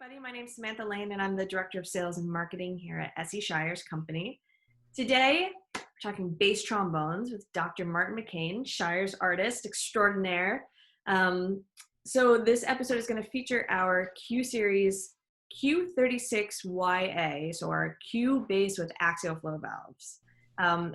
everybody. My name is Samantha Lane, and I'm the Director of Sales and Marketing here at SE Shires Company. Today, we're talking bass trombones with Dr. Martin McCain, Shires Artist Extraordinaire. So this episode is going to feature our Q series Q36YA, so our Q bass with axial flow valves.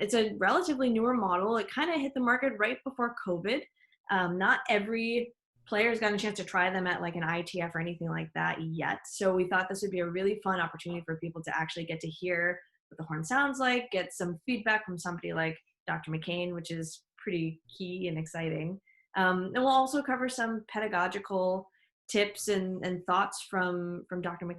It's a relatively newer model. It kind of hit the market right before COVID. Not every players gotten a chance to try them at like an ITF or anything like that yet. So we thought this would be a really fun opportunity for people to actually get to hear what the horn sounds like, get some feedback from somebody like Dr. McCain, which is pretty key and exciting. And we'll also cover some pedagogical tips and thoughts from Dr. McCain.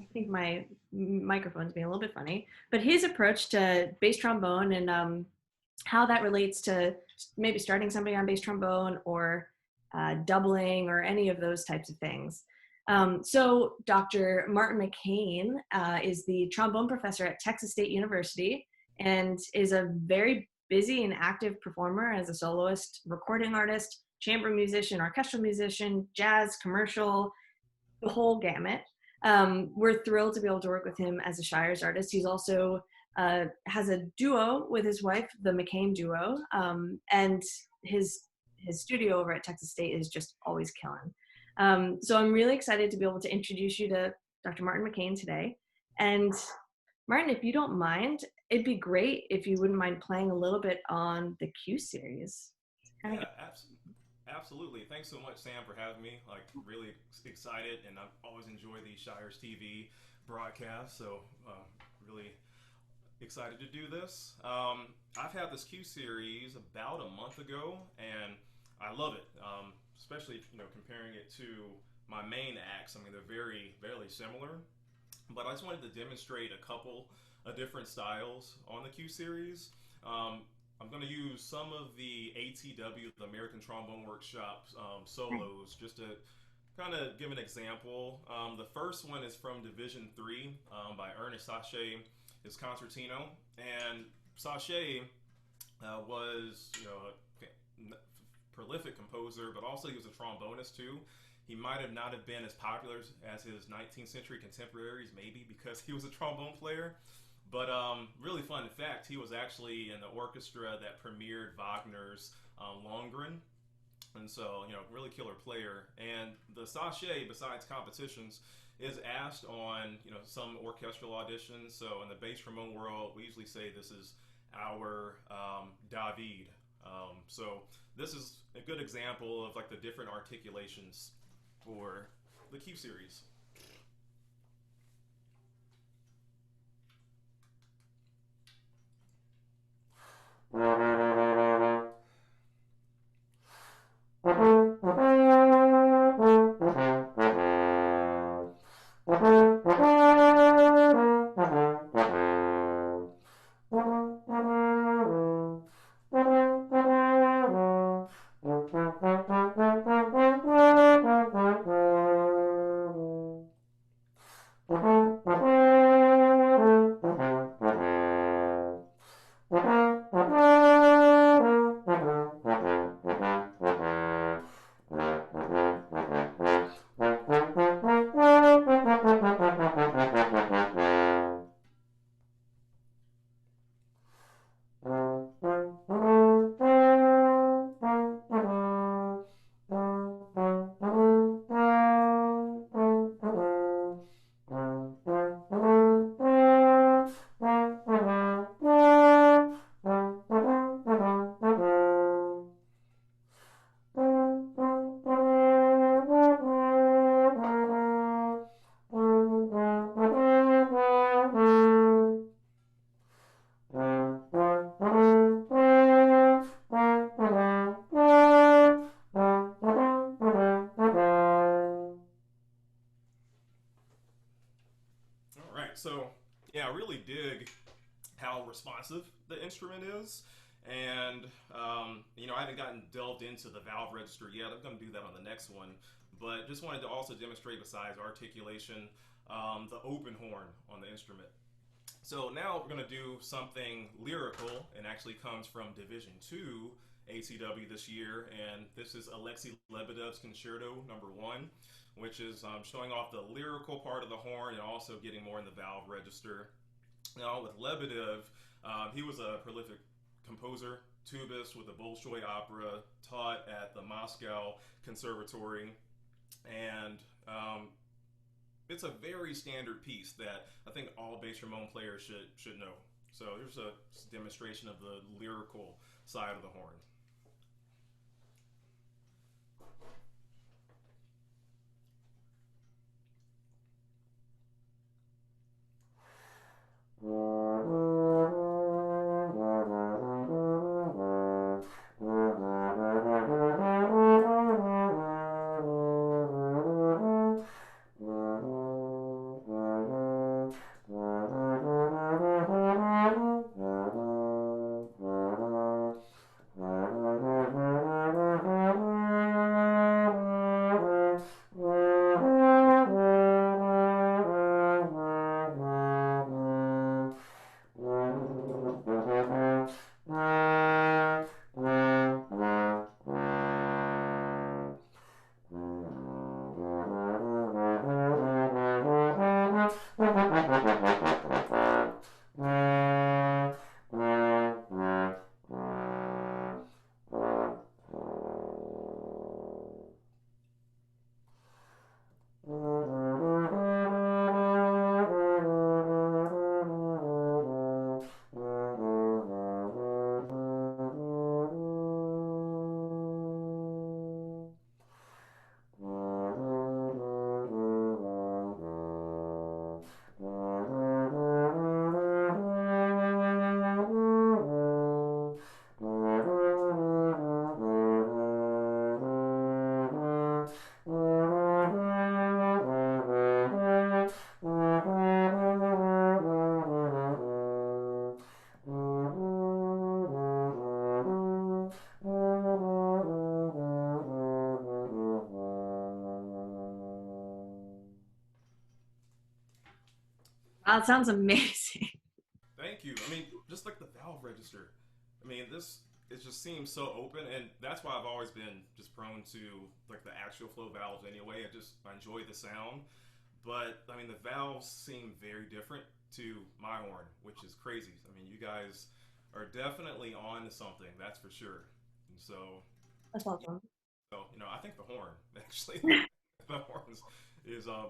I think my microphone's being a little bit funny, but his approach to bass trombone and how that relates to maybe starting somebody on bass trombone or doubling or any of those types of things. So Dr. Martin McCain is the trombone professor at Texas State University and is a very busy and active performer as a soloist, recording artist, chamber musician, orchestral musician, jazz, commercial, the whole gamut. We're thrilled to be able to work with him as a Shires artist. He's also has a duo with his wife, the McCain duo, and his studio over at Texas State is just always killing. So I'm really excited to be able to introduce you to Dr. Martin McCain today. And Martin, if you don't mind, it'd be great if you wouldn't mind playing a little bit on the Q series. Yeah, absolutely. Thanks so much, Sam, for having me. Like, really excited, and I always enjoy the Shires TV broadcast. So, really excited to do this. I've had this Q series about a month ago, and I love it. Especially comparing it to my main acts. I mean, they're very similar. But I just wanted to demonstrate a couple of different styles on the Q series. I'm going to use some of the ATW, the American Trombone Workshop solos, just to kind of give an example. The first one is from Division 3 by Ernest Sachet, his concertino. And Sachet was a prolific composer, but also he was a trombonist too. He might have not have been as popular as his 19th century contemporaries, maybe because he was a trombone player. But really fun fact, he was actually in the orchestra that premiered Wagner's Lohengrin. And so, really killer player. And the Sachet, besides competitions, is asked on, some orchestral auditions. So in the bass trombone world, we usually say this is our David. So this is a good example of like the different articulations for the Q series. So yeah, I really dig how responsive the instrument is, and I haven't gotten delved into the valve register yet. I'm going to do that on the next one, but just wanted to also demonstrate, besides articulation, the open horn on the instrument. So now we're going to do something lyrical, and actually comes from Division Two ACW this year, and this is Alexei Lebedev's Concerto Number One, which is showing off the lyrical part of the horn and also getting more in the valve register. Now with Lebedev, he was a prolific composer, tubist with the Bolshoi Opera, taught at the Moscow Conservatory, and it's a very standard piece that I think all bass trombone players should know. So here's a demonstration of the lyrical side of the horn. Wow, it sounds amazing. Thank you. I mean, just like the valve register. I mean, this it just seems so open, and that's why I've always been just prone to like the axial flow valves anyway. I enjoy the sound, but I mean the valves seem very different to my horn, which is crazy. I mean, you guys are definitely on to something, that's for sure. And so, That's awesome. I think the horn actually, the horns is a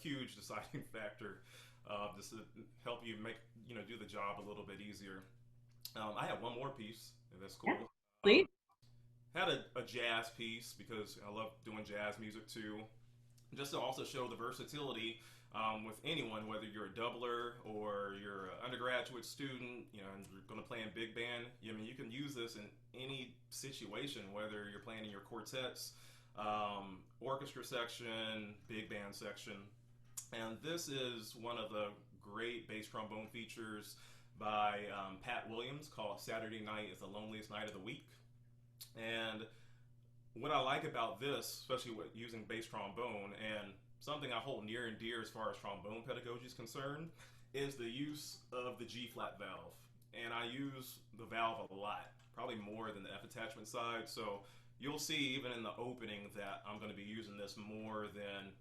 huge deciding factor, just to help you make do the job a little bit easier. I have one more piece, if that's cool. Yeah, please. Had a jazz piece because I love doing jazz music too, just to also show the versatility with anyone, whether you're a doubler or you're an undergraduate student, and you're going to play in big band. I mean, you can use this in any situation, whether you're playing in your quartets, orchestra section, big band section. And this is one of the great bass trombone features by Pat Williams called Saturday Night is the Loneliest Night of the Week. And what I like about this, especially with using bass trombone, and something I hold near and dear as far as trombone pedagogy is concerned, is the use of the G flat valve. And I use the valve a lot, probably more than the F attachment side. So you'll see even in the opening that I'm going to be using this more than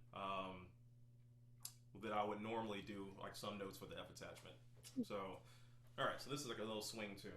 that I would normally do, like some notes for the F attachment. So, all right, so this is like a little swing tune.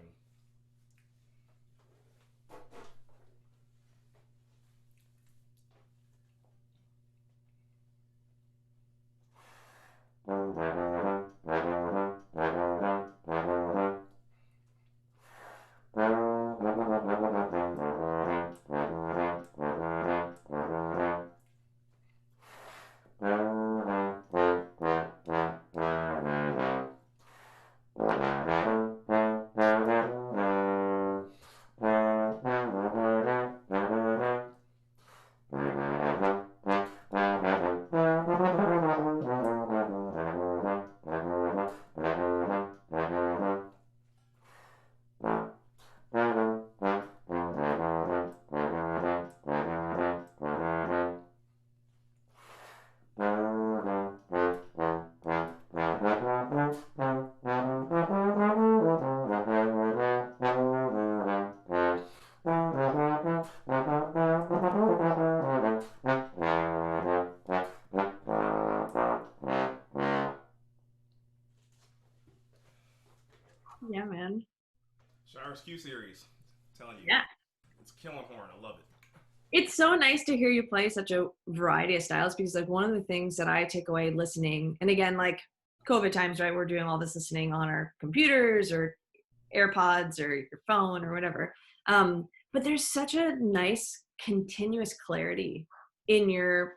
Yeah, man. Shires Q series. I'm telling you, Yeah. it's killing horn. I love it. It's so nice to hear you play such a variety of styles because like one of the things that I take away listening, and again, like COVID times, right? We're doing all this listening on our computers or AirPods or your phone or whatever. But there's such a nice continuous clarity in your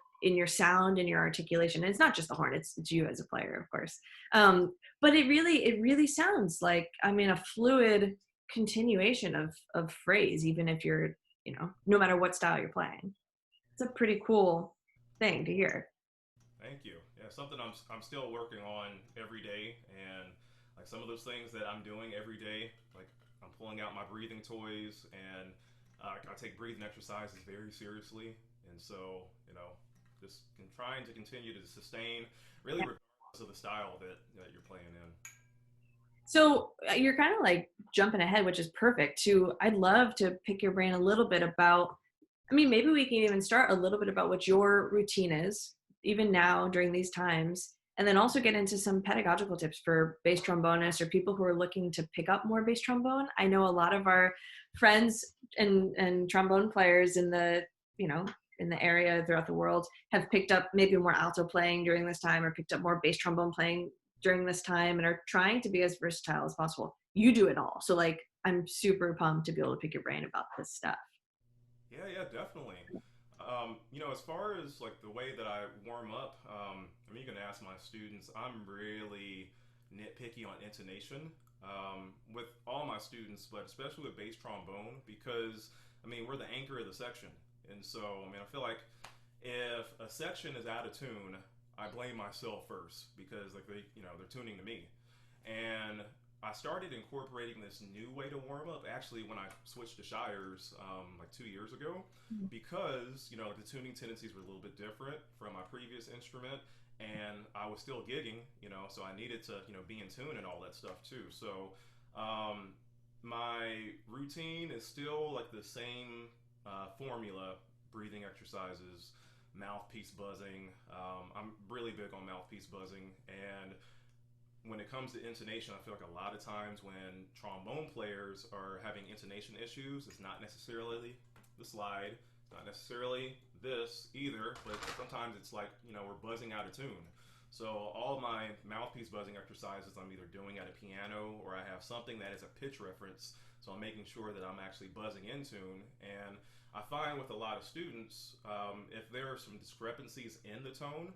sound and your articulation. And it's not just the horn; it's you as a player, of course. But it really sounds like I mean a fluid continuation of phrase, even if you're no matter what style you're playing. It's a pretty cool thing to hear. Thank you. Yeah, something I'm still working on every day, and like some of those things that I'm doing every day, like I'm pulling out my breathing toys, and I take breathing exercises very seriously, and so just trying to continue to sustain, really regardless of the style that you're playing in. So you're kind of like jumping ahead, which is perfect. To I'd love to pick your brain a little bit about. I mean, maybe we can even start a little bit about what your routine is, even now during these times, and then also get into some pedagogical tips for bass trombonists or people who are looking to pick up more bass trombone. I know a lot of our friends and trombone players in the you know in the area throughout the world have picked up maybe more alto playing during this time or picked up more bass trombone playing during this time and are trying to be as versatile as possible. You do it all. So like I'm super pumped to be able to pick your brain about this stuff. Yeah, yeah, definitely. As far as like the way that I warm up, I mean, you can ask my students. I'm really nitpicky on intonation with all my students, but especially with bass trombone because I mean we're the anchor of the section, and so I mean I feel like if a section is out of tune, I blame myself first because like they're tuning to me, and I started incorporating this new way to warm up actually when I switched to Shires like 2 years ago because the tuning tendencies were a little bit different from my previous instrument, and I was still gigging, so I needed to be in tune and all that stuff too. So um, my routine is still like the same formula: breathing exercises, mouthpiece buzzing. I'm really big on mouthpiece buzzing, and when it comes to intonation, I feel like a lot of times when trombone players are having intonation issues, it's not necessarily the slide, it's not necessarily this either, but sometimes it's like, we're buzzing out of tune. So all my mouthpiece buzzing exercises I'm either doing at a piano or I have something that is a pitch reference. So I'm making sure that I'm actually buzzing in tune. And I find with a lot of students, if there are some discrepancies in the tone,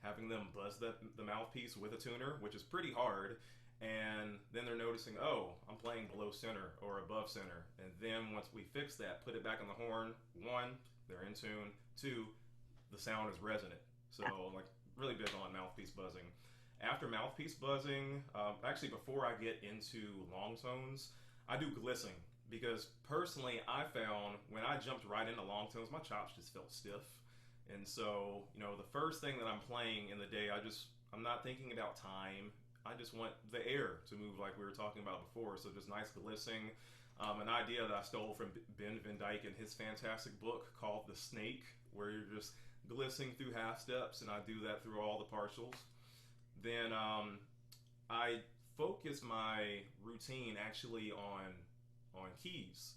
having them buzz the mouthpiece with a tuner, which is pretty hard. And then they're noticing, oh, I'm playing below center or above center. And then once we fix that, put it back on the horn. One, they're in tune. Two, the sound is resonant. So, like, really big on mouthpiece buzzing. After mouthpiece buzzing, actually, before I get into long tones, I do glissing because personally, I found when I jumped right into long tones, my chops just felt stiff. And so, the first thing that I'm playing in the day, I'm not thinking about time. I just want the air to move like we were talking about before. So just nice glissing. An idea that I stole from Ben Van Dyke in his fantastic book called The Snake, where you're just glissing through half steps, and I do that through all the partials. Then I focus my routine actually on keys.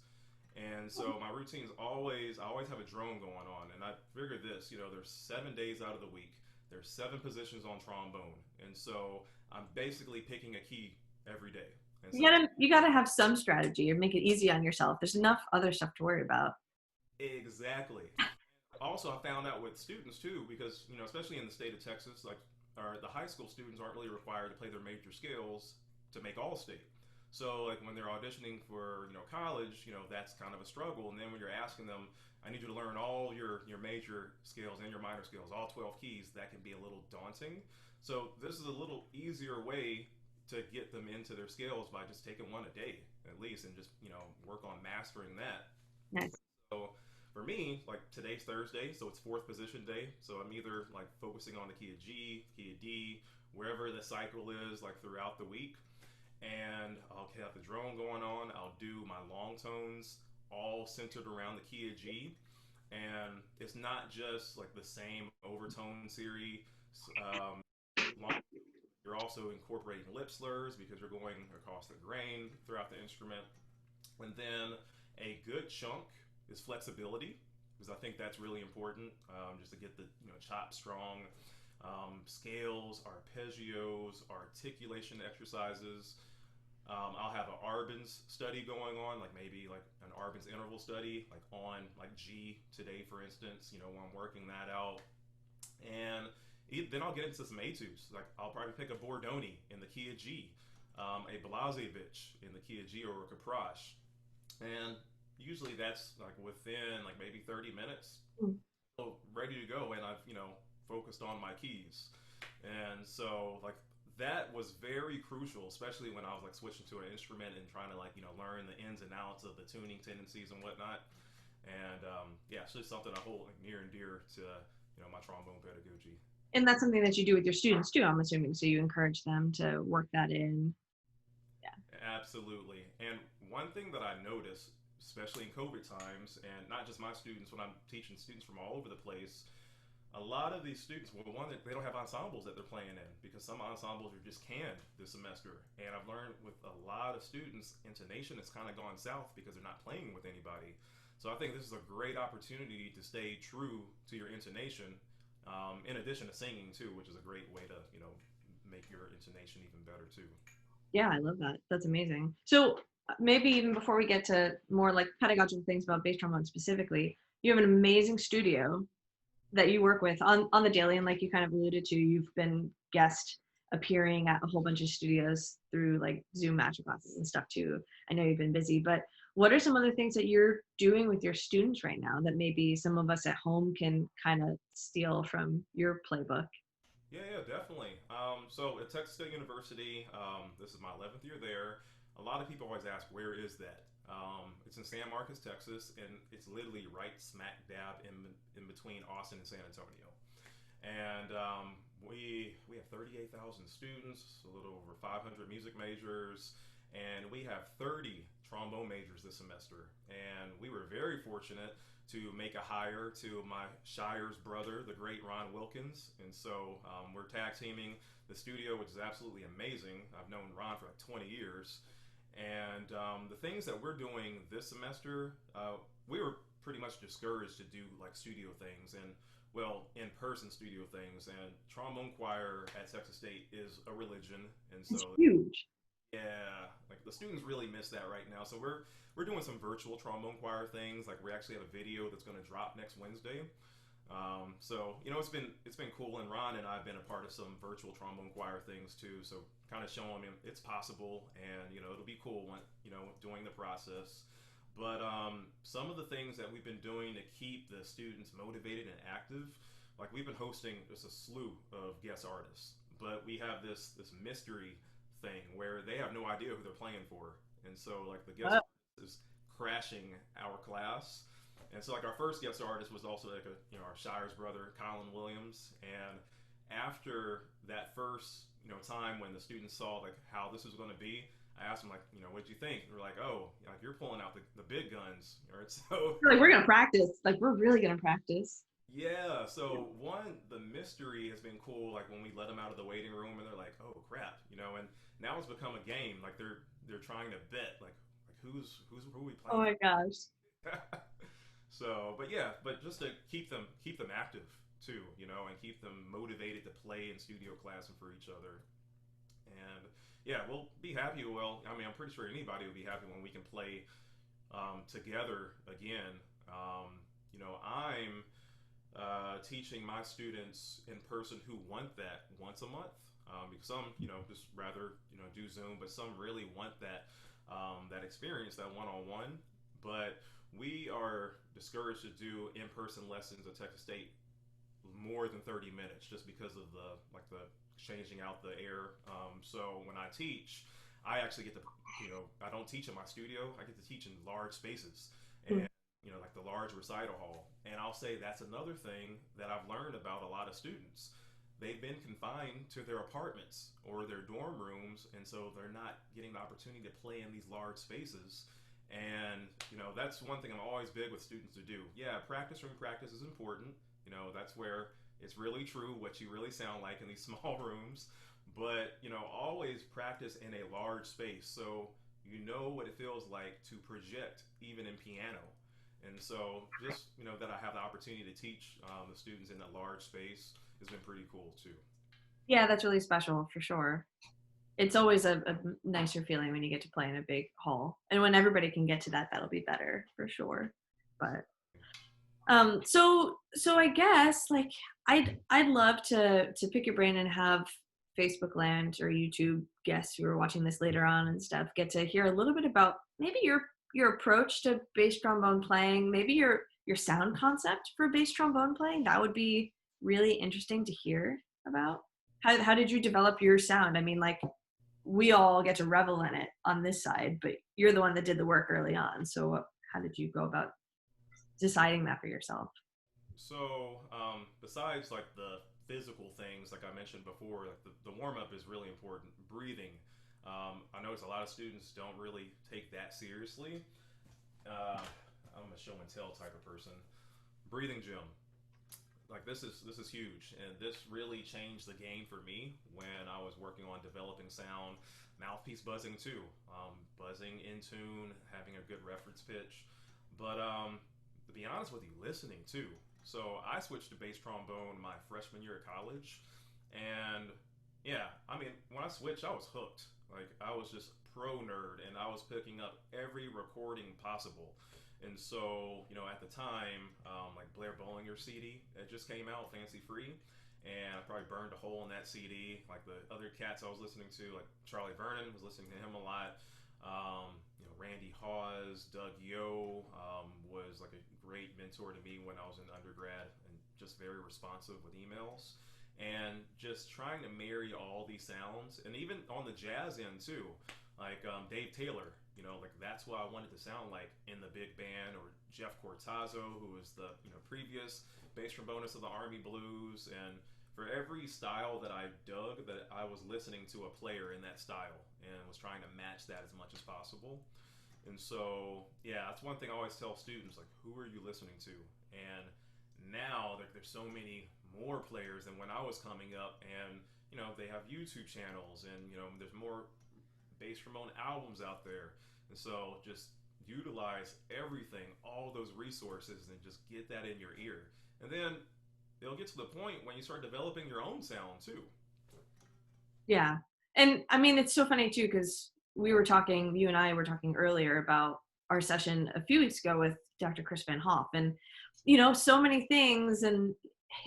And so my routine is I always have a drone going on. And I figured this, there's 7 days out of the week. There's 7 positions on trombone. And so I'm basically picking a key every day. And so You gotta have some strategy or make it easy on yourself. There's enough other stuff to worry about. exactly. Also, I found out with students too, because, especially in the state of Texas, like, or the high school students aren't really required to play their major scales to make all state. So like when they're auditioning for college, that's kind of a struggle. And then when you're asking them, I need you to learn all your major scales and your minor scales, all 12 keys, that can be a little daunting. So this is a little easier way to get them into their scales by just taking one a day at least, and just work on mastering that. Nice. So for me, like today's Thursday, so it's fourth position day. So I'm either like focusing on the key of G, key of D, wherever the cycle is, like throughout the week, and I'll have the drone going on. I'll do my long tones all centered around the key of G, and it's not just like the same overtone series. Um, long, You're also incorporating lip slurs because you're going across the grain throughout the instrument. And then a good chunk is flexibility, because I think that's really important, just to get the chop strong. Scales, arpeggios, articulation exercises. I'll have an Arbenz study going on, like maybe like an Arbenz interval study, like on like G today, for instance. When I'm working that out, and then I'll get into some etudes. Like I'll probably pick a Bordoni in the key of G, a Blasevich in the key of G, or a Caprache, and usually that's like within like maybe 30 minutes, Mm. so ready to go, and I've focused on my keys, and so like that was very crucial, especially when I was like switching to an instrument and trying to like learn the ins and outs of the tuning tendencies and whatnot. And yeah, it's just something I hold like near and dear to my trombone pedagogy. And that's something that you do with your students too, I'm assuming. So you encourage them to work that in. Yeah. Absolutely. And one thing that I noticed, especially in COVID times, and not just my students, when I'm teaching students from all over the place, a lot of these students, well, one, they don't have ensembles that they're playing in, because some ensembles are just canned this semester. And I've learned with a lot of students, intonation has kind of gone south because they're not playing with anybody. So I think this is a great opportunity to stay true to your intonation, in addition to singing too, which is a great way to make your intonation even better too. Yeah, I love that. That's amazing. So maybe even before we get to more like pedagogical things about bass trombone specifically, you have an amazing studio that you work with on the daily, and like you kind of alluded to, you've been guest appearing at a whole bunch of studios through like Zoom masterclasses and stuff too. I know you've been busy, but what are some other things that you're doing with your students right now that maybe some of us at home can kind of steal from your playbook? Yeah, definitely. So at Texas State University, this is my 11th year there. A lot of people always ask, where is that? It's in San Marcos, Texas, and it's literally right smack dab in between Austin and San Antonio. And we have 38,000 students, a little over 500 music majors, and we have 30 trombone majors this semester. And we were very fortunate to make a hire to my Shires brother, the great Ron Wilkins. And so we're tag teaming the studio, which is absolutely amazing. I've known Ron for like 20 years. And the things that we're doing this semester, we were pretty much discouraged to do like studio things and, well, in-person studio things. And trombone choir at Texas State is a religion. And It's so huge. yeah, like the students really miss that right now. So we're doing some virtual trombone choir things. Like we actually have a video that's going to drop next Wednesday. So it's been cool, and Ron and I've been a part of some virtual trombone choir things too. So kind of showing them it's possible, and it'll be cool when doing the process. But some of the things that we've been doing to keep the students motivated and active, like we've been hosting just a slew of guest artists, but we have this mystery thing where they have no idea who they're playing for, and so like the guest Oh, artist is crashing our class. And so like our first guest artist was also like our Shires brother, Colin Williams. And after that first time when the students saw like how this was going to be, I asked them like what did you think? They're like, oh, like you're pulling out the big guns. Or so like we're gonna practice. Like we're really gonna practice. yeah, so one, the mystery has been cool. Like when we let them out of the waiting room, and they're like, "Oh crap," and now it's become a game. Like they're trying to bet, like who are we Oh playing? my gosh. So, but yeah, but just to keep them active too, and keep them motivated to play in studio class and for each other. And yeah, we'll be happy. Well, I mean, I'm pretty sure anybody will be happy when we can play together again. I'm teaching my students in person who want that once a month, because some just rather do Zoom, but some really want that experience, that one-on-one. But we are discouraged to do in-person lessons at Texas State more than 30 minutes, just because of the changing out the air. So when I teach, I actually get to I don't teach in my studio. I get to teach in large spaces, and like the large recital hall. And I'll say that's another thing that I've learned about a lot of students. They've been confined to their apartments or their dorm rooms, and so they're not getting the opportunity to play in these large spaces. And that's one thing I'm always big with students to do. Yeah, practice room practice is important. That's where it's really true what you really sound like in these small rooms. but always practice in a large space so you know what it feels like to project even in piano. And so just that I have the opportunity to teach the students in a large space has been pretty cool too. Yeah, that's really special for sure. It's always a nicer feeling when you get to play in a big hall, and when everybody can get to that, that'll be better for sure. But so I guess like I'd love to pick your brain and have Facebook Land or YouTube guests who are watching this later on and stuff get to hear a little bit about maybe your approach to bass trombone playing, maybe your sound concept for bass trombone playing. That would be really interesting to hear about. How did you develop your sound? I mean, like we all get to revel in it on this side, but you're the one that did the work early on. So how did you go about deciding that for yourself? So, besides like the physical things, like I mentioned before, like the warm up is really important. Breathing. I notice a lot of students don't really take that seriously. Uh, I'm a show and tell type of person. Breathing gym. Like this is huge, and this really changed the game for me when I was working on developing sound. Mouthpiece buzzing too, buzzing in tune, having a good reference pitch. But to be honest with you, listening too. So I switched to bass trombone my freshman year of college, and yeah, I mean when I switched, I was hooked. Like I was just pro nerd, and I was picking up every recording possible. And so, at the time, like Blair Bollinger's CD, it just came out fancy free. And I probably burned a hole in that CD. Like the other cats I was listening to, like Charlie Vernon, was listening to him a lot. Randy Hawes, Doug Yo was like a great mentor to me when I was in undergrad and just very responsive with emails. And just trying to marry all these sounds, and even on the jazz end too, like Dave Taylor, like that's what I wanted to sound like in the big band, or Jeff Cortazzo, who was the previous bass trombonist of the Army Blues. And for every style that I dug, that I was listening to a player in that style and was trying to match that as much as possible. And so, yeah, that's one thing I always tell students, like, who are you listening to? And now there's so many more players than when I was coming up, and they have YouTube channels, and there's more bass trombone albums out there. And so just utilize everything, all those resources, and just get that in your ear. And then it'll get to the point when you start developing your own sound too. Yeah. And I mean, it's so funny too, because you and I were talking earlier about our session a few weeks ago with Dr. Chris Van Hoff, and, so many things. And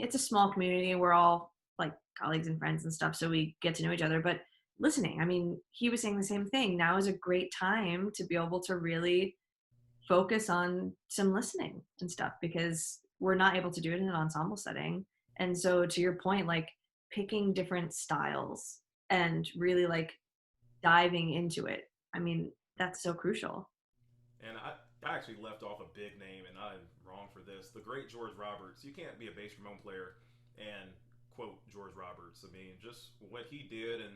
it's a small community. We're all like colleagues and friends and stuff. So we get to know each other. But listening, I mean, he was saying the same thing. Now is a great time to be able to really focus on some listening and stuff because we're not able to do it in an ensemble setting. And so to your point, like picking different styles and really like diving into it. I mean, that's so crucial. And I actually left off a big name, and I'm wrong for this. The great George Roberts. You can't be a bass trombone player and quote George Roberts. I mean, just what he did, and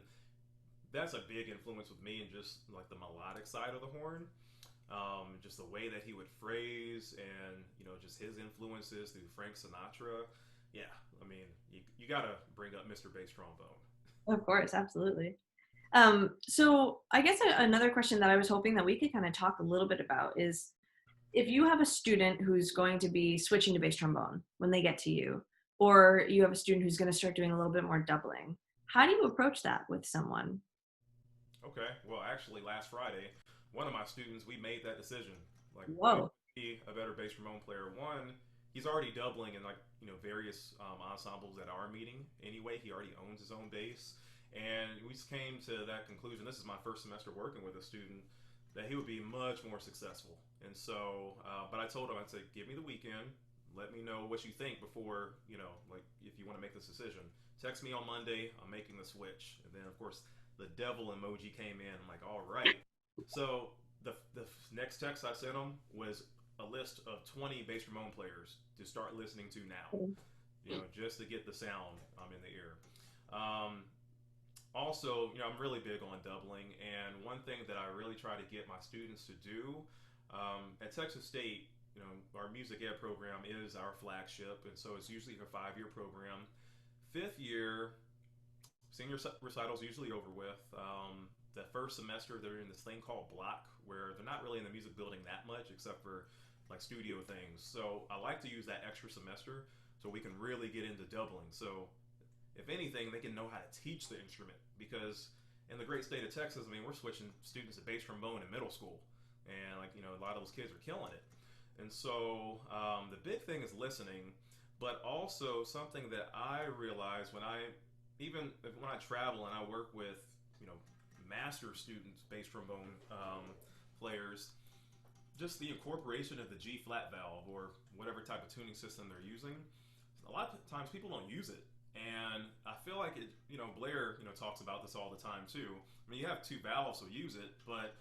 that's a big influence with me, and just like the melodic side of the horn. Just the way that he would phrase, and just his influences through Frank Sinatra. Yeah, I mean, you got to bring up Mr. Bass Trombone. Of course, absolutely. So I guess another question that I was hoping that we could kind of talk a little bit about is if you have a student who's going to be switching to bass trombone when they get to you, or you have a student who's going to start doing a little bit more doubling, how do you approach that with someone? Okay, well, actually, last Friday, one of my students, we made that decision. Like, we Whoa. be a better bass trombone player. One, he's already doubling in like various ensembles at our meeting. Anyway, he already owns his own bass, and we just came to that conclusion. This is my first semester working with a student, that he would be much more successful. And so, but I told him, I'd say, give me the weekend. Let me know what you think before, like if you want to make this decision. Text me on Monday. I'm making the switch. And then, of course, the devil emoji came in. I'm like, all right. So the next text I sent him was a list of 20 bass trombone players to start listening to now. Just to get the sound in the ear. Um, Also, I'm really big on doubling, and one thing that I really try to get my students to do at Texas State, our music ed program is our flagship, and so it's usually a 5-year program. Fifth year, recital's usually over with. The first semester they're in this thing called block where they're not really in the music building that much except for like studio things. So I like to use that extra semester so we can really get into doubling. So if anything, they can know how to teach the instrument because in the great state of Texas, I mean, we're switching students to bass trombone in middle school, and like a lot of those kids are killing it. And so the big thing is listening, but also something that I realize when I travel and I work with you know master students, bass trombone players, just the incorporation of the G flat valve or whatever type of tuning system they're using. A lot of times people don't use it, and I feel like it. Blair, talks about this all the time too. I mean, you have two valves, so use it. But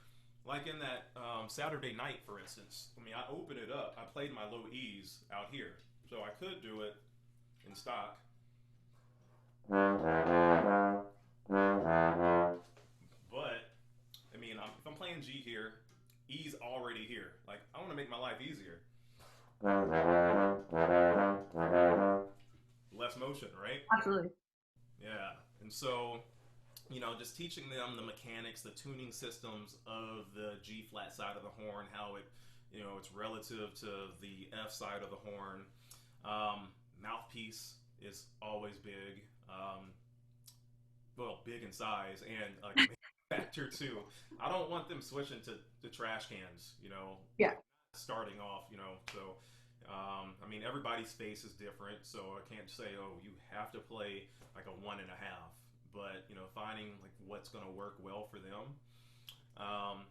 like in that Saturday night, for instance, I mean, I opened it up. I played my low E's out here, so I could do it in stock. But I mean, if I'm playing G here, E's already here. Like I want to make my life easier. Less motion, right? Absolutely. Yeah. And so, just teaching them the mechanics, the tuning systems of the G flat side of the horn, how it's relative to the F side of the horn. Mouthpiece is always big. Well, big in size and like a factor too. I don't want them switching to trash cans, Yeah. starting off, so I mean, everybody's face is different, so I can't say, oh, you have to play like a 1.5. But finding like what's going to work well for them,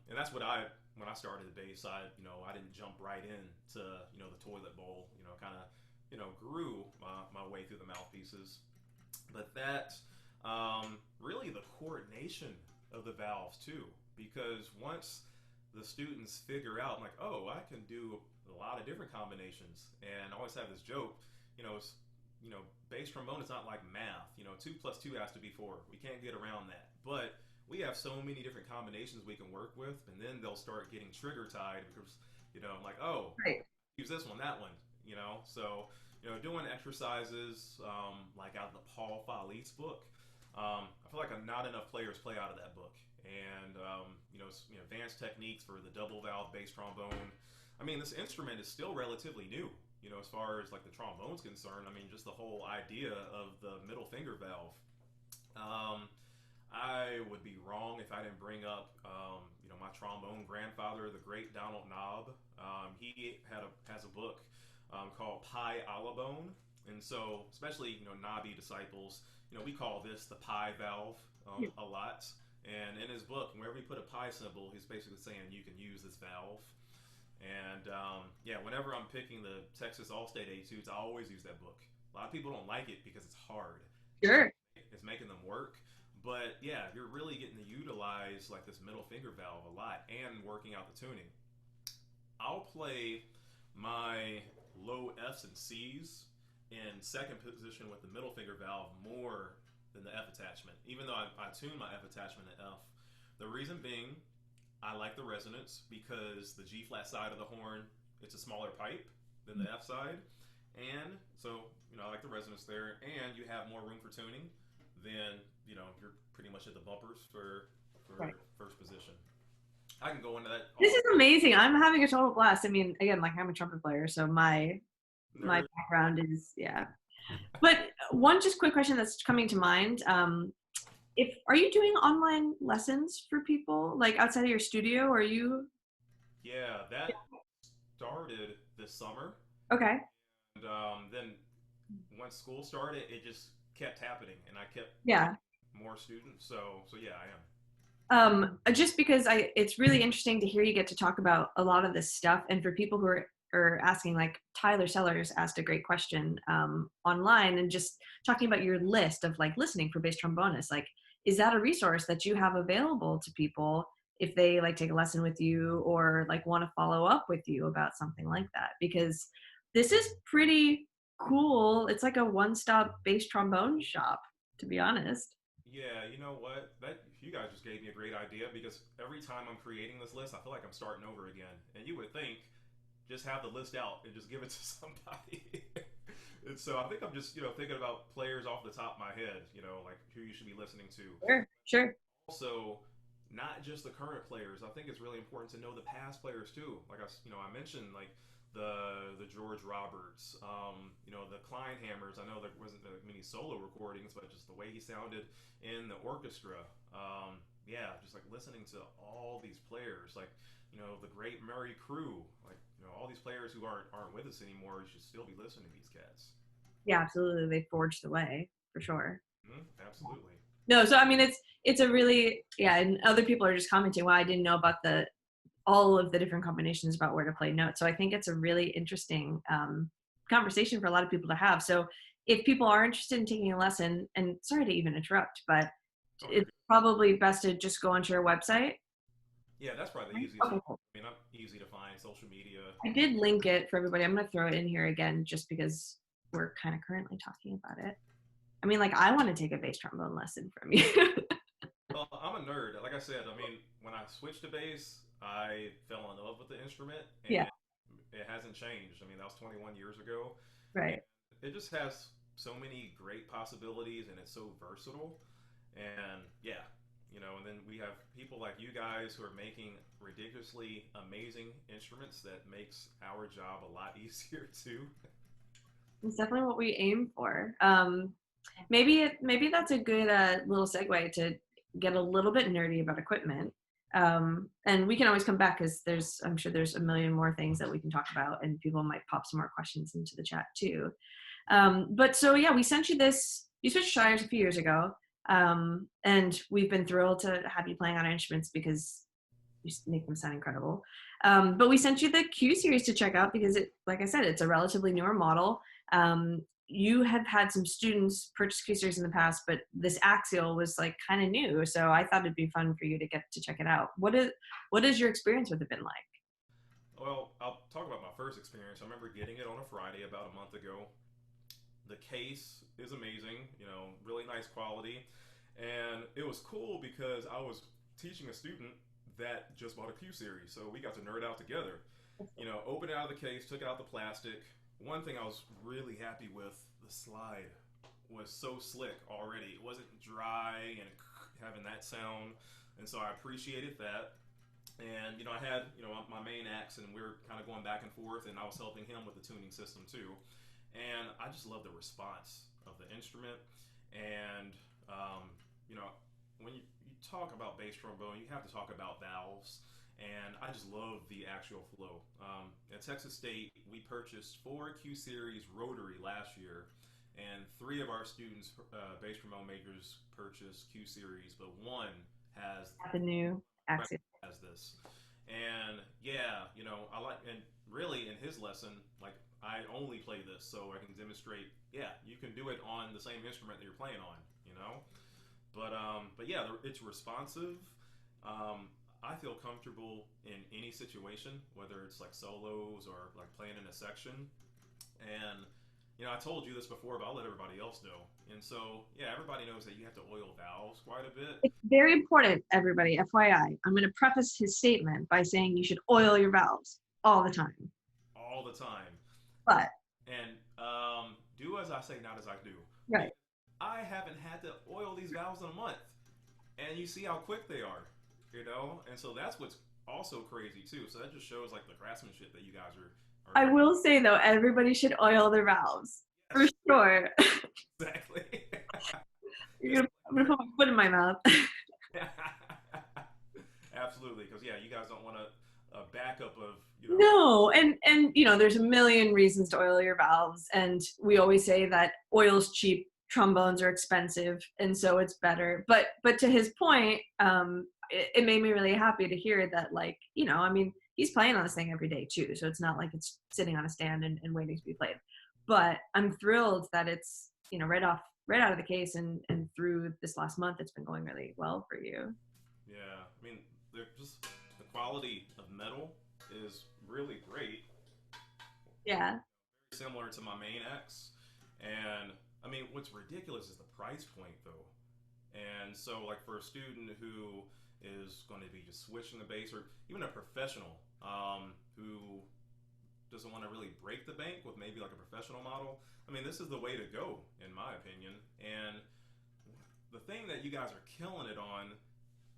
and that's what when I started the bass side, I didn't jump right into the toilet bowl, kind of grew my way through the mouthpieces, but that really the coordination of the valves too, because once the students figure out like, oh, I can do a lot of different combinations, and I always have this joke, it's bass trombone is not like math. 2 plus 2 has to be 4. We can't get around that. But we have so many different combinations we can work with, and then they'll start getting trigger tied because, like, oh, Right. use this one, that one, So, doing exercises like out of the Paul Fali's book. I feel like not enough players play out of that book. And, advanced techniques for the double valve bass trombone. I mean, this instrument is still relatively new. As far as like the trombone's concerned, I mean, just the whole idea of the middle finger valve. I would be wrong if I didn't bring up, my trombone grandfather, the great Donald Knobb. He has a book called Pie a la Bone, and so especially knobby disciples, we call this the pie valve a lot. And in his book, wherever he put a pi symbol, he's basically saying you can use this valve. And whenever I'm picking the Texas All-State Etudes, I always use that book. A lot of people don't like it because it's hard. Sure. It's making them work. But yeah, you're really getting to utilize like this middle finger valve a lot and working out the tuning. I'll play my low F's and C's in second position with the middle finger valve more than the F attachment. Even though I tune my F attachment to F. The reason being, I like the resonance because the G flat side of the horn, it's a smaller pipe than the F side. And so, I like the resonance there, and you have more room for tuning, then, you're pretty much at the bumpers for Right. first position. I can go into that. This is amazing. I'm having a total blast. I mean, again, like I'm a trumpet player, so my background is, yeah. But one just quick question that's coming to mind. Are you doing online lessons for people like outside of your studio? Or are you? Yeah, that started this summer. Okay. And then once school started, it just kept happening, and I kept more students. So yeah, I am. Just because it's really interesting to hear you get to talk about a lot of this stuff, and for people who are asking, like Tyler Sellers asked a great question online, and just talking about your list of like listening for bass trombonists, like, is that a resource that you have available to people if they like take a lesson with you or like want to follow up with you about something like that? Because this is pretty cool. It's like a one-stop bass trombone shop, to be honest. Yeah, you know what? You guys just gave me a great idea because every time I'm creating this list, I feel like I'm starting over again. And you would think, just have the list out and just give it to somebody. And so I think I'm just, thinking about players off the top of my head, like who you should be listening to. Sure, sure. Also, not just the current players. I think it's really important to know the past players too. Like I mentioned like the George Roberts, the Kleinhammers. I know there wasn't many solo recordings, but just the way he sounded in the orchestra. Yeah, just like listening to all these players, like the great Murray Crew, like all these players who aren't with us anymore. You should still be listening to these cats. Yeah, absolutely. They forged the way for sure. Absolutely. No, so I mean, it's a really, yeah, and other people are just commenting, well, I didn't know about all of the different combinations about where to play notes. So I think it's a really interesting conversation for a lot of people to have. So if people are interested in taking a lesson, and sorry to even interrupt, but Okay. it's probably best to just go onto your website. Yeah, that's probably the easiest. Okay, cool. I mean, I'm easy to find social media. I did link it for everybody. I'm going to throw it in here again just because we're kind of currently talking about it. I mean, like, I want to take a bass trombone lesson from you. Well, I'm a nerd. Like I said, I mean, when I switched to bass, I fell in love with the instrument, Yeah, and it hasn't changed. I mean, that was 21 years ago, and right. it just has so many great possibilities, and it's so versatile. And yeah, and then we have people like you guys who are making ridiculously amazing instruments that makes our job a lot easier too. It's definitely what we aim for. Maybe that's a good little segue to get a little bit nerdy about equipment. And we can always come back because I'm sure there's a million more things that we can talk about, and people might pop some more questions into the chat too. But so yeah, we sent you this. You switched Shires a few years ago, and we've been thrilled to have you playing on our instruments because you make them sound incredible. But we sent you the Q series to check out because like I said, it's a relatively newer model. You have had some students purchase Q series in the past, but this axial was like kind of new. So I thought it'd be fun for you to get to check it out. What is your experience with it been like? Well, I'll talk about my first experience. I remember getting it on a Friday about a month ago. The case is amazing, really nice quality. And it was cool because I was teaching a student that just bought a Q series. So we got to nerd out together. Opened it out of the case, took out the plastic. One thing I was really happy with, the slide was so slick already. It wasn't dry and having that sound. And so I appreciated that. And I had my main axe, and we were kind of going back and forth, and I was helping him with the tuning system too. And I just love the response of the instrument. And you know, when you talk about bass trombone, you have to talk about valves. And I just love the actual flow. At Texas State, we purchased 4 Q Series rotary last year, and 3 of our students, bass trombone majors, purchased Q Series, but one has The new axial. this. And yeah, I like, and really in his lesson, like I only play this so I can demonstrate. Yeah, you can do it on the same instrument that you're playing on. But yeah, it's responsive. I feel comfortable in any situation, whether it's like solos or like playing in a section. And I told you this before, but I'll let everybody else know. And so, yeah, everybody knows that you have to oil valves quite a bit. It's very important, everybody. FYI, I'm going to preface his statement by saying you should oil your valves all the time. All the time. But And do as I say, not as I do. right. I haven't had to oil these valves in a month, and you see how quick they are, and so that's what's also crazy too. So that just shows like the craftsmanship that you guys are I will say though, everybody should oil their valves for yes, sure. exactly. I'm gonna put my foot in my mouth. Absolutely, because yeah, you guys don't want a backup of No, and there's a million reasons to oil your valves, and we always say that oil's cheap, trombones are expensive, and so it's better. But to his point, it made me really happy to hear that, like, I mean, he's playing on this thing every day too, so it's not like it's sitting on a stand and waiting to be played. But I'm thrilled that it's right out of the case, and through this last month, it's been going really well for you. Yeah, I mean, they're just the quality of metal is really great. Yeah. Similar to my main X, and I mean, what's ridiculous is the price point though. And so, like for a student who is going to be just switching the bass, or even a professional who doesn't want to really break the bank with maybe like a professional model, I mean, this is the way to go, in my opinion. And the thing that you guys are killing it on,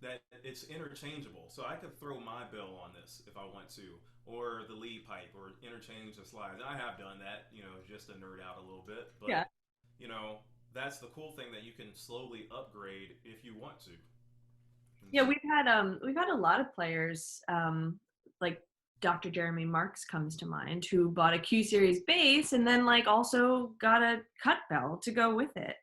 that it's interchangeable. So I could throw my bell on this if I want to, or the lead pipe, or interchange the slides. I have done that, just to nerd out a little bit. Yeah. But, that's the cool thing, that you can slowly upgrade if you want to. And Yeah, so, we've had a lot of players, like Dr. Jeremy Marks comes to mind, who bought a Q series bass and then like also got a cut bell to go with it.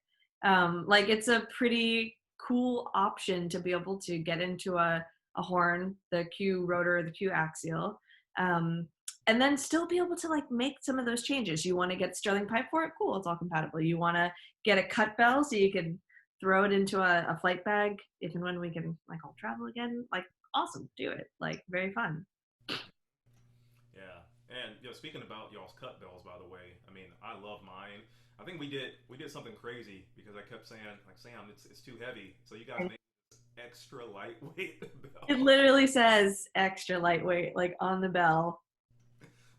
Like it's a pretty cool option to be able to get into a horn, the Q rotor, the Q axial, um, and then still be able to like make some of those changes. You want to get Sterling pipe for it? Cool, it's all compatible. You want to get a cut bell so you can throw it into a flight bag if and when we can like all travel again. Like awesome, do it. Like very fun. yeah. And speaking about y'all's cut bells, by the way, I mean, I love mine. I think we did something crazy, because I kept saying, like, Sam, it's too heavy. So you guys made this extra lightweight It bell. literally says extra lightweight, like on the bell.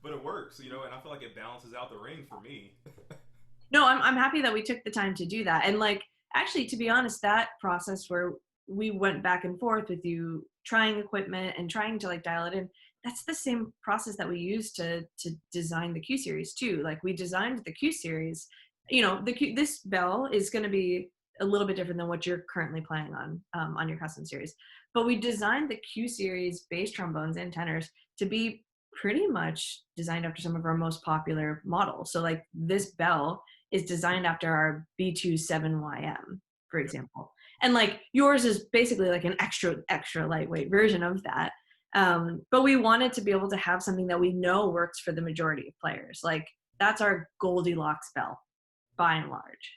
But it works, and I feel like it balances out the ring for me. No, I'm happy that we took the time to do that. And like actually, to be honest, that process where we went back and forth with you trying equipment and trying to like dial it in, that's the same process that we used to design the Q series too. Like we designed the Q series, this bell is going to be a little bit different than what you're currently playing on your custom series, but we designed the Q series bass trombones and tenors to be pretty much designed after some of our most popular models. So like this bell is designed after our B27YM, for Okay. example. And like yours is basically like an extra lightweight version of that. But we wanted to be able to have something that we know works for the majority of players. Like that's our Goldilocks bell, by and large.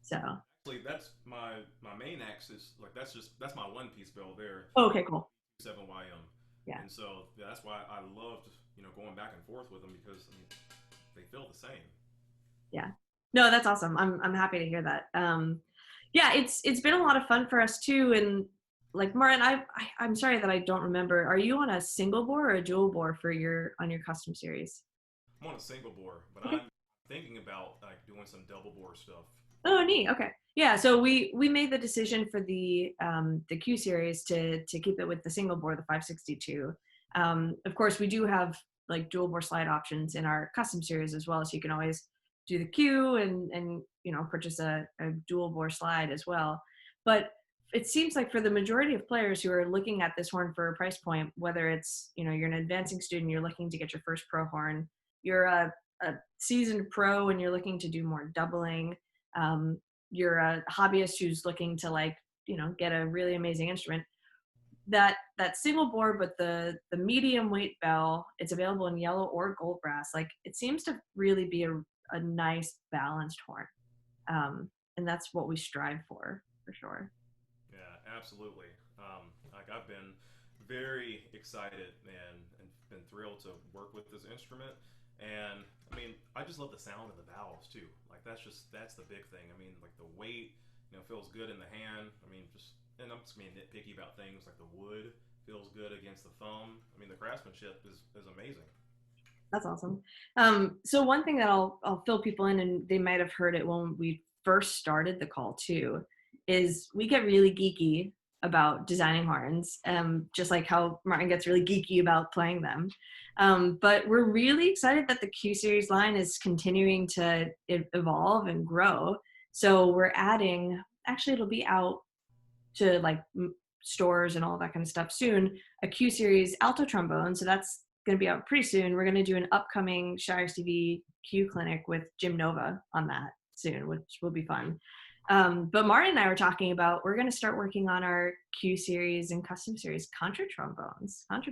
So, Actually, that's my main axis. Like, that's my one piece bell there. okay, cool. 7YM. Yeah, And so, yeah, that's why I loved going back and forth with them, because I mean, they feel the same. yeah. No, that's awesome. I'm happy to hear that. Yeah, it's been a lot of fun for us too. And like Martin, I'm sorry that I don't remember. Are you on a single bore or a dual bore for on your custom series? I'm on a single bore, but Okay. I'm thinking about like doing some double bore stuff. Oh, neat. Okay. Yeah. So we made the decision for the Q series to keep it with the single bore, the 562. Of course, we do have like dual bore slide options in our custom series as well, so you can always do the Q and purchase a dual bore slide as well. But it seems like for the majority of players who are looking at this horn for a price point, whether it's you're an advancing student, you're looking to get your first pro horn, you're a seasoned pro and you're looking to do more doubling, um, you're a hobbyist who's looking to like get a really amazing instrument, that single bore but the medium weight bell, it's available in yellow or gold brass. Like it seems to really be a nice balanced horn, and that's what we strive for sure. Yeah, absolutely. Like, I've been very excited and been thrilled to work with this instrument. And I mean, I just love the sound of the valves too. Like, that's the big thing. I mean, like the weight, feels good in the hand. I mean, and I'm just being nitpicky about things like the wood feels good against the thumb. I mean, the craftsmanship is amazing. That's awesome. So one thing that I'll fill people in, and they might have heard it when we first started the call too, is we get really geeky about designing horns, just like how Martin gets really geeky about playing them. But we're really excited that the Q series line is continuing to evolve and grow. So we're adding, actually it'll be out to like stores and all that kind of stuff soon, a Q series alto trombone. So that's going to be out pretty soon. We're going to do an upcoming Shires TV Q clinic with Jim Nova on that soon, which will be fun. But Martin and I were talking about, we're going to start working on our Q series and custom series contra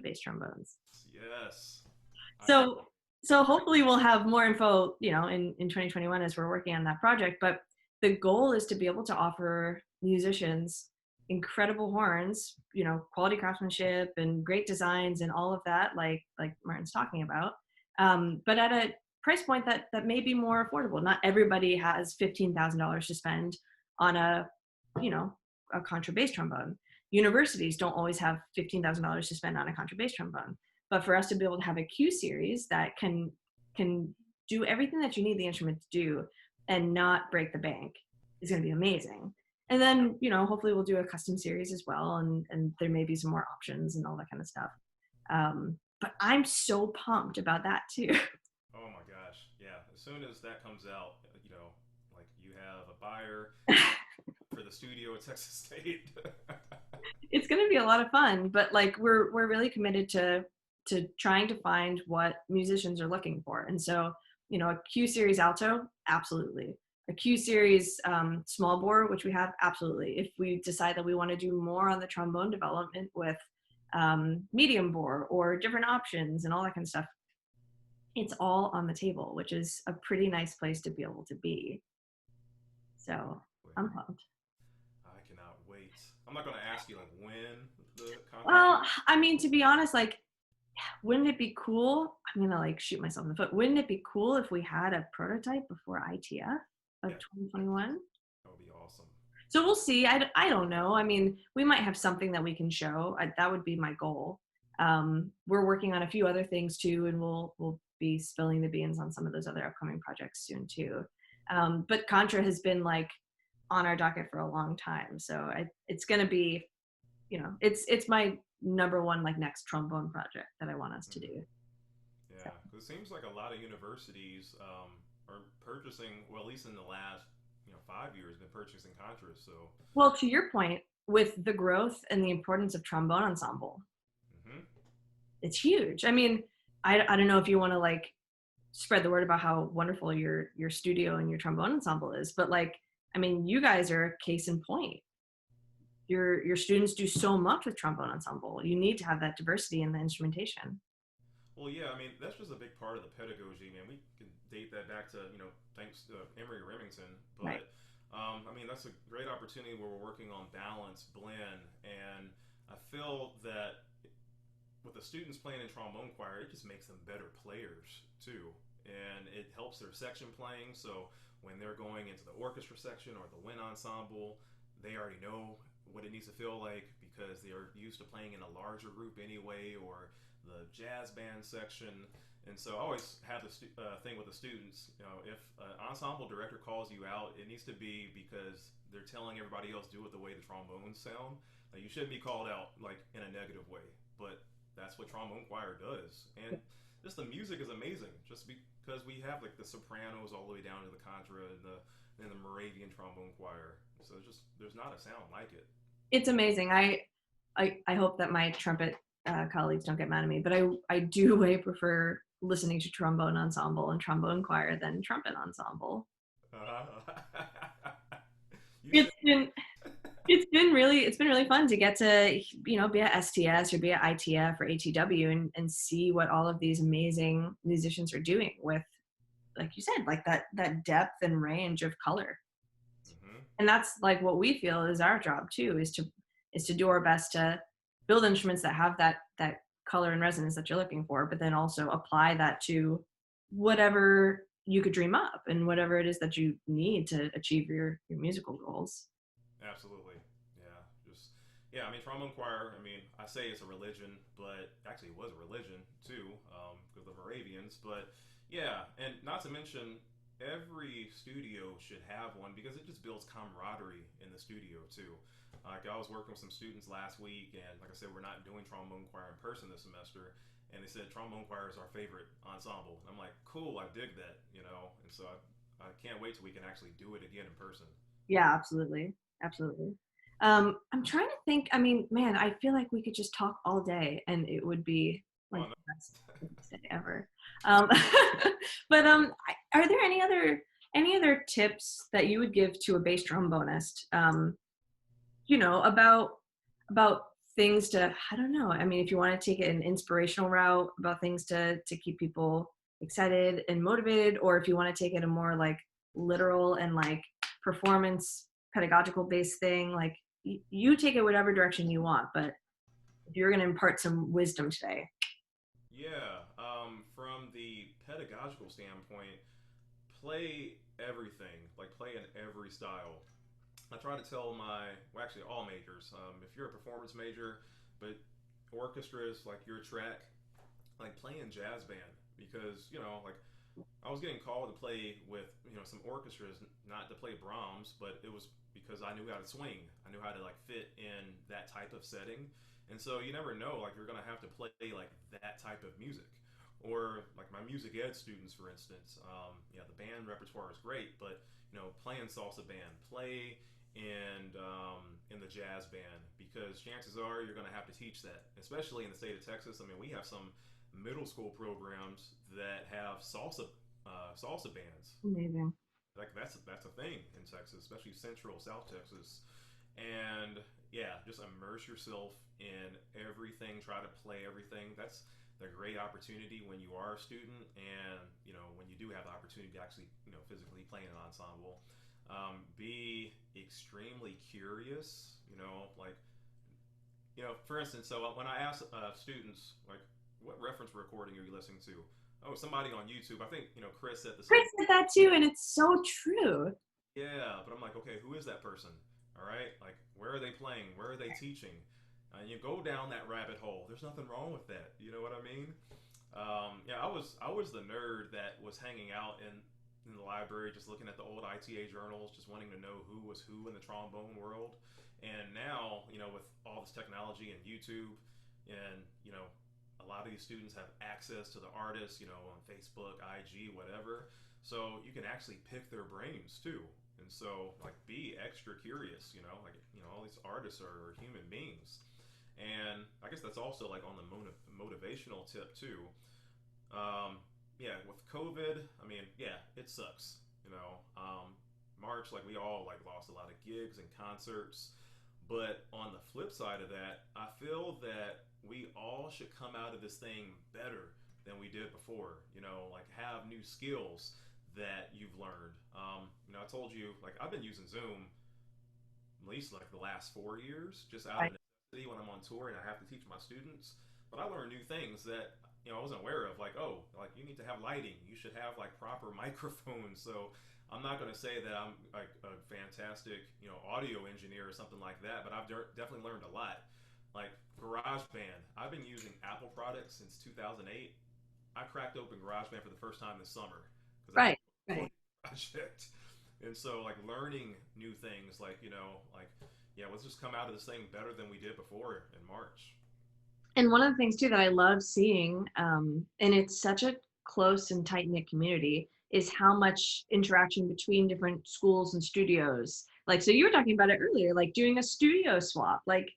bass trombones. Yes. I So so hopefully we'll have more info, in 2021 as we're working on that project. But the goal is to be able to offer musicians incredible horns, quality craftsmanship and great designs and all of that, like Martin's talking about. But at a price point that may be more affordable. Not everybody has $15,000 to spend on a contrabass trombone. Universities don't always have $15,000 to spend on a contrabass trombone. But for us to be able to have a Q series that can can do everything that you need the instrument to do and not break the bank is going to be amazing. And then, hopefully we'll do a custom series as well, and there may be some more options and all that kind of stuff. But I'm so pumped about that too. Oh my gosh, yeah. As soon as that comes out, like you have a buyer for the studio at Texas State. It's going to be a lot of fun, but like we're really committed to trying to find what musicians are looking for. And so, a Q series alto, absolutely. A Q series small bore, which we have, absolutely. If we decide that we want to do more on the trombone development with medium bore or different options and all that kind of stuff, it's all on the table, which is a pretty nice place to be able to be. So I'm pumped. I cannot wait. I'm not going to ask you like when the contract. Well, I mean, to be honest, like, wouldn't it be cool? I'm gonna like shoot myself in the foot. Wouldn't it be cool if we had a prototype before ITF of Yeah, 2021? that would be awesome. So we'll see. I don't know. I mean, we might have something that we can show. That would be my goal. We're working on a few other things too, and we'll be spilling the beans on some of those other upcoming projects soon too. But Contra has been like on our docket for a long time, so it's going to be, it's my number one like next trombone project that I want us to do. So. Yeah, because it seems like a lot of universities are purchasing, well, at least in the last 5 years, been purchasing contras. So, Well, to your point, with the growth and the importance of trombone ensemble, hmm it's huge. I mean, I don't know if you want to like spread the word about how wonderful your studio and your trombone ensemble is, but like, I mean, you guys are a case in point. Your students do so much with trombone ensemble. You need to have that diversity in the instrumentation. well, yeah, I mean that's just a big part of the pedagogy, man. We can date that back to thanks to Emory Remington, Right. but I mean that's a great opportunity where we're working on balance, blend, and I feel that with the students playing in trombone choir, it just makes them better players too, and it helps their section playing. So when they're going into the orchestra section or the wind ensemble, they already know what it needs to feel like because they are used to playing in a larger group anyway, or the jazz band section. And so I always have the thing with the students, if an ensemble director calls you out, it needs to be because they're telling everybody else do it the way the trombones sound. Like, you shouldn't be called out like in a negative way, but that's what trombone choir does. And just the music is amazing, just because we have like the sopranos all the way down to the contra and the Moravian trombone choir. So there's not a sound like it. It's amazing. I hope that my trumpet colleagues don't get mad at me, but I do way prefer listening to trombone ensemble and trombone choir than trumpet ensemble. You should. It's been it's been really fun to get to be at STS or be at ITF or ATW and see what all of these amazing musicians are doing with, like you said, like that depth and range of color. Hmm And that's like what we feel is our job too, is to do our best to build instruments that have that color and resonance that you're looking for, but then also apply that to whatever you could dream up and whatever it is that you need to achieve your musical goals. Absolutely. Yeah. Just yeah. I mean, trombone choir. I mean, I say it's a religion, but actually, it was a religion too, because of the Moravians. But yeah, and not to mention, every studio should have one because it just builds camaraderie in the studio too. Like, I was working with some students last week, and like I said, we're not doing trombone choir in person this semester. And they said trombone choir is our favorite ensemble. And I'm like, cool, I dig that, And so I can't wait till we can actually do it again in person. Yeah, absolutely. Absolutely. I'm trying to think. I mean, man, I feel like we could just talk all day and it would be like Oh no. the best day ever. Um, but are there any other tips that you would give to a bass trombonist? About about things to, I don't know. I mean, if you want to take it an inspirational route about things to keep people excited and motivated, or if you want to take it a more like literal and like performance pedagogical based thing, like you take it whatever direction you want. But if you're going to impart some wisdom today. Yeah, from the pedagogical standpoint, play everything, like play in every style. I try to tell well, actually all majors, if you're a performance major, but orchestra is like your track, like play in jazz band because, like I was getting called to play with some orchestras, not to play Brahms, but it was because I knew how to swing. I knew how to like fit in that type of setting, and so you never know, like you're gonna have to play like that type of music, or like my music ed students, for instance. Yeah, the band repertoire is great, but playing salsa band, play in the jazz band, because chances are you're gonna have to teach that, especially in the state of Texas. I mean, we have some middle school programs that have salsa bands. Amazing. Like that's a thing in Texas, especially Central South Texas. And yeah, just immerse yourself in everything. Try to play everything. That's the great opportunity when you are a student, and when you do have the opportunity to actually physically play in an ensemble. Be extremely curious. Like for instance, so when I ask students like, what reference recording are you listening to? Oh, somebody on YouTube. I think Chris said the Chris same. said that too, and it's so true. Yeah, but I'm like, okay, who is that person? All right, like where are they playing? Where are they teaching? And you go down that rabbit hole. There's nothing wrong with that. You know what I mean? Yeah, I was the nerd that was hanging out in the library, just looking at the old ITA journals, just wanting to know who was who in the trombone world. And now, with all this technology and YouTube, and a lot of these students have access to the artists, on Facebook, IG, whatever. So you can actually pick their brains too. And so, like, be extra curious. Like all these artists are human beings. And I guess that's also like on the motivational tip too. Yeah, with COVID, I mean, yeah, it sucks. March, like we all like lost a lot of gigs and concerts. But on the flip side of that, I feel that we all should come out of this thing better than we did before. Like have new skills that you've learned. I told you, like I've been using Zoom at least like the last 4 years, just out Right. of necessity when I'm on tour and I have to teach my students. But I learned new things that I wasn't aware of. Like, oh, like you need to have lighting. You should have like proper microphones. So I'm not going to say that I'm like a fantastic audio engineer or something like that, but I've definitely learned a lot. Like GarageBand, I've been using Apple products since 2008. I cracked open GarageBand for the first time this summer because I Right. did a Right. project. And so, like, learning new things, like, like, yeah, let's just come out of this thing better than we did before in March. And one of the things too that I love seeing, and it's such a close and tight knit community, is how much interaction between different schools and studios. Like, so you were talking about it earlier, like doing a studio swap. Like,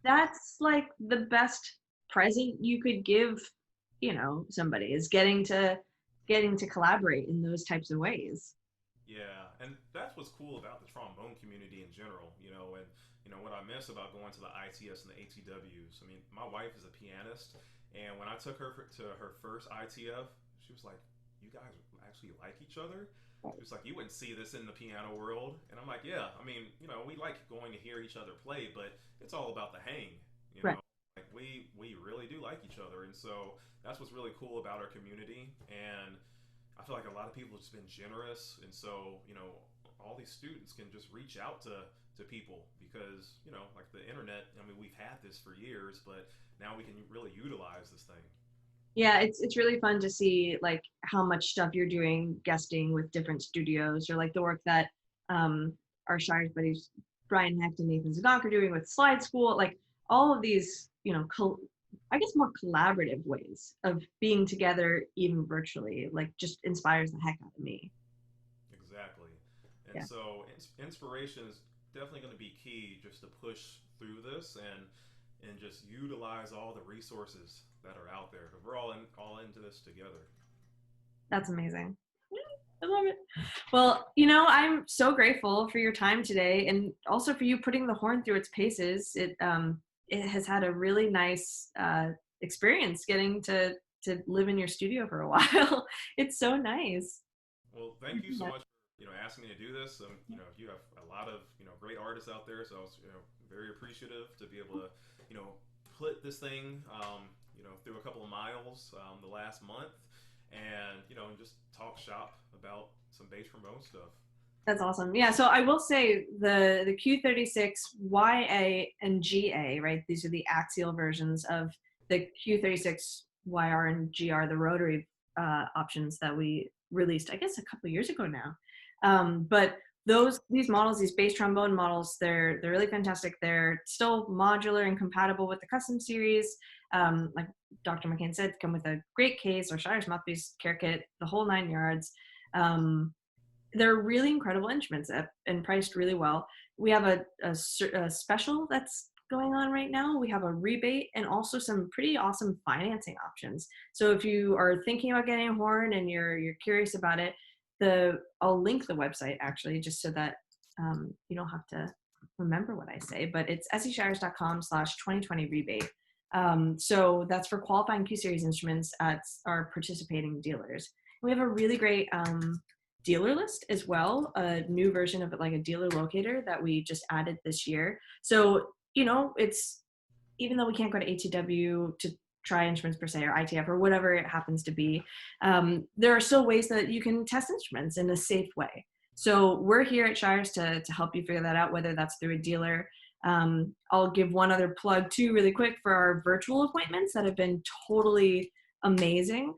that's like the best present you could give, somebody is getting to collaborate in those types of ways. Yeah, and that's what's cool about the trombone community in general, and what I miss about going to the ITS and the ATWs. I mean, my wife is a pianist, and when I took her to her first ITF, she was like, "You guys actually like each other?" She was like, "You wouldn't see this in the piano world," and I'm like, "Yeah, I mean, we like going to hear each other play, but it's all about the hang, you Right. know." Like we really do like each other, and so that's what's really cool about our community. And I feel like a lot of people have just been generous, and so all these students can just reach out to people because like the internet. I mean, we've had this for years, but now we can really utilize this thing. Yeah, it's really fun to see like how much stuff you're doing guesting with different studios, or like the work that um our Shires buddies Brian Hecht and Nathan Zagok are doing with Slide School, like all of these, I guess more collaborative ways of being together even virtually, like just inspires the heck out of me. Exactly, and Yeah, so inspiration is definitely going to be key just to push through this and just utilize all the resources that are out there because we're all into this together. that's amazing. I love it. Well, I'm so grateful for your time today, and also for you putting the horn through its paces. It has had a really nice experience getting to live in your studio for a while. It's so nice. Well, thank you so much for asking me to do this. You have a lot of great artists out there, so I was very appreciative to be able to put this thing through a couple of miles the last month, and just talk shop about some bass trombone stuff. That's awesome. Yeah, so I will say the Q36YA and GA, right? These are the axial versions of the Q36YR and GR, the rotary options that we released, I guess, a couple of years ago now. But these models, these bass trombone models, they're really fantastic. They're still modular and compatible with the custom series. Like Dr. McCain said, come with a great case or Shires mouthpiece care kit, the whole 9 yards. They're really incredible instruments and priced really well. We have a special that's going on right now. We have a rebate and also some pretty awesome financing options. So if you are thinking about getting a horn and you're curious about it, I'll link the website actually, just so that you don't have to remember what I say, but it's shires.com/2020 rebate. So that's for qualifying Q series instruments at our participating dealers. We have a really great dealer list as well, a new version of it, like a dealer locator that we just added this year. So, it's, even though we can't go to ATW to try instruments per se, or ITF or whatever it happens to be, there are still ways that you can test instruments in a safe way. So we're here at Shires to help you figure that out, whether that's through a dealer. I'll give one other plug too really quick for our virtual appointments that have been totally amazing.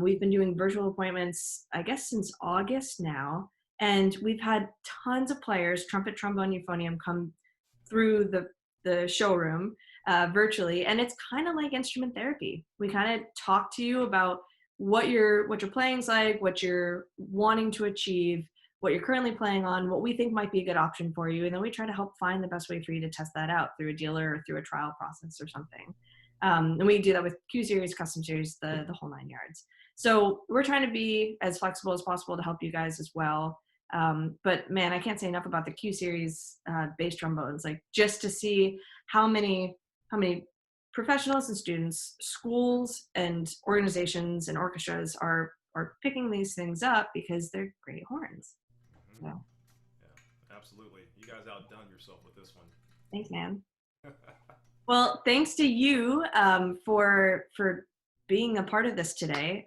We've been doing virtual appointments, I guess, since August now, and we've had tons of players, trumpet, trombone, euphonium, come through the showroom virtually, and it's kind of like instrument therapy. We kind of talk to you about what your playing's like, what you're wanting to achieve, what you're currently playing on, what we think might be a good option for you, and then we try to help find the best way for you to test that out through a dealer or through a trial process or something. And we do that with Q series, custom series, the whole 9 yards. So we're trying to be as flexible as possible to help you guys as well. But man, I can't say enough about the Q series bass trombones. Like, just to see how many professionals and students, schools and organizations and orchestras are picking these things up because they're great horns. Mm-hmm. So, Yeah, absolutely. You guys outdone yourself with this one. thanks, man. Well, thanks to you for being a part of this today.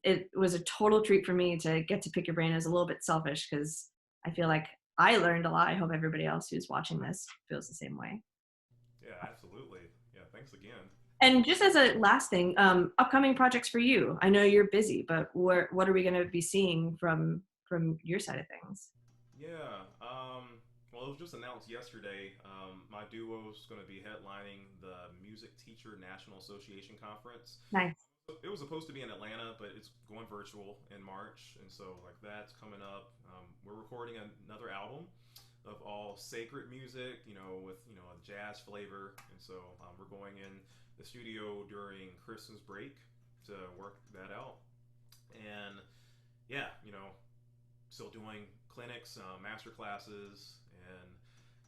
It was a total treat for me to get to pick your brain. It was a little bit selfish because I feel like I learned a lot. I hope everybody else who's watching this feels the same way. Yeah, absolutely. Yeah, thanks again. And just as a last thing, upcoming projects for you. I know you're busy, but what are we going to be seeing from your side of things? Yeah. Well, it was just announced yesterday. My duo is going to be headlining the Music Teacher National Association Conference. Nice. It was supposed to be in Atlanta, but it's going virtual in March, and so like that's coming up. We're recording another album of all sacred music, with a jazz flavor, and so we're going in the studio during Christmas break to work that out. And yeah, still doing clinics, master classes, and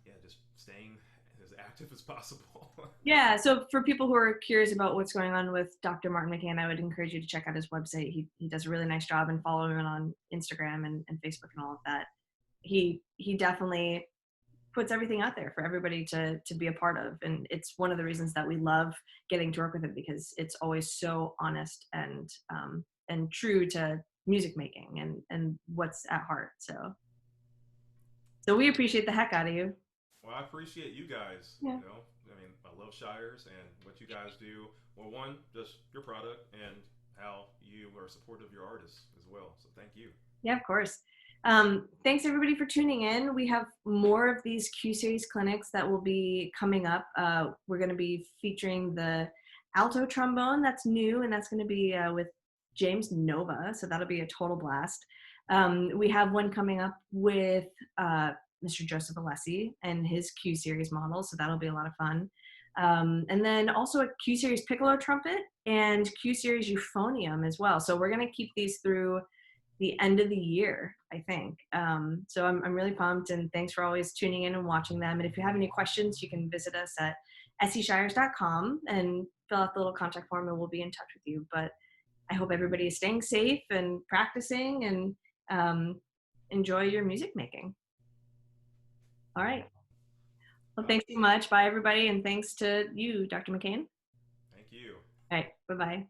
yeah, just staying as active as possible. Yeah, so for people who are curious about what's going on with Dr. Martin McCain, I would encourage you to check out his website. He does a really nice job, and follow him on Instagram and Facebook and all of that. He definitely puts everything out there for everybody to be a part of, and it's one of the reasons that we love getting to work with him, because it's always so honest and true to music making and what's at heart. So we appreciate the heck out of you. Well, I appreciate you guys. Yeah. I mean, I love Shires and what you guys do. Well, one, just your product and how you are supportive of your artists as well. So thank you. Yeah, of course. Thanks everybody for tuning in. We have more of these Q series clinics that will be coming up. We're going to be featuring the alto trombone that's new, and that's going to be with James Nova. So that'll be a total blast. We have one coming up with Mr. Joseph Alessi and his Q series model. So that'll be a lot of fun. And then also a Q series piccolo trumpet and Q series euphonium as well. So we're going to keep these through the end of the year, I think. So I'm really pumped, and thanks for always tuning in and watching them. And if you have any questions, you can visit us at shires.com and fill out the little contact form, and we'll be in touch with you. But I hope everybody is staying safe and practicing, and enjoy your music making. All right. Well, thanks so much. Bye, everybody. And thanks to you, Dr. McCain. Thank you. All right. Bye-bye.